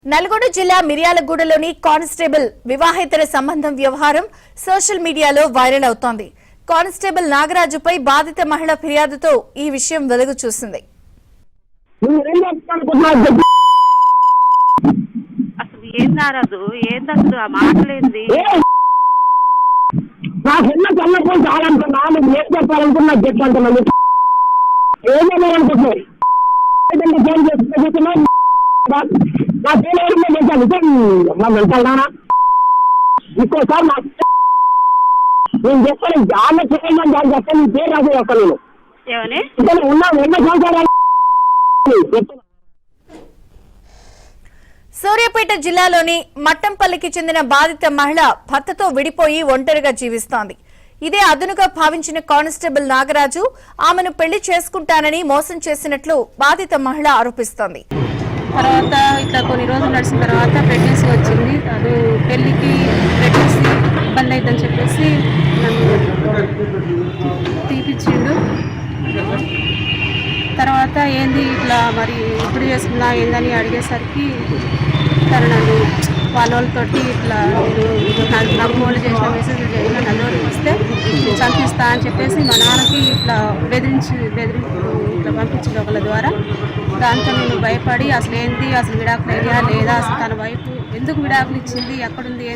నల్గొండ జిల్లా మిర్యాలగూడలోని కానిస్టేబుల్ వివాహేతర సంబంధం వ్యవహారం సోషల్ మీడియాలో వైరల్ అవుతోంది. కానిస్టేబుల్ నాగరాజుపై బాధిత మహిళ ఫిర్యాదుతో ఈ విషయం వెలుగు చూసింది. అసలు ఏం నారాజు ఏంది అసలు ఆ మాటలేంది? నాకున్న కన్నప్పుడు చాలనుకున్నా నువ్వు ఏం చెప్పాలనుకున్నా చెప్పంటున్నా ఏమేమనుకుంటున్నావు ఫోన్ చేస్తున్నావు నా పేరు ఎవరిలో వెళ్తానా ఇంకోసారి నాకు నేను చెప్పాను చాలా చేయమని దాన్ని చెప్పాను నీ పేరు రాసే చెప్పాను నేను ఏమని ఇక్కడ ఉన్న 2 సంవత్సరాలు సూర్యాపేట జిల్లాలోని మట్టంపల్లికి చెందిన బాధిత మహిళ భర్తతో విడిపోయి ఒంటరిగా జీవిస్తోంది. ఇదే అదునుగా భావించిన కానిస్టేబుల్ నాగరాజు ఆమెను పెళ్లి చేసుకుంటానని మోసం చేసినట్లు బాధిత మహిళ ఆరోపిస్తోంది. తర్వాత ఇట్లా కొన్ని రోజులు నడిచిన తర్వాత ప్రెగ్నెన్సీ వచ్చింది. అది పెళ్ళికి ప్రెగ్నెన్సీ ఇబ్బంది అవుతుందని చెప్పేసి నన్ను తీపిచ్చిండు. తర్వాత ఏంది ఇట్లా మరి ఇప్పుడు చేసుకున్నా ఏందని అడిగేసరికి తను నన్ను వాళ్ళతోటి ఇట్లా నాకు ఫోన్లు చేసిన మెసేజ్లు చేసిన నలుగురు వస్తే చంపిస్తా అని చెప్పేసి మా నాన్నకి ఇట్లా ఇట్లా పంపించింది ఒకళ్ళ ద్వారా. దాంతో నేను భయపడి అసలు ఏంది అసలు విడాకులు అయ్యా లేదా అసలు తన వైపు ఎందుకు విడాకులు ఇచ్చింది ఎక్కడుంది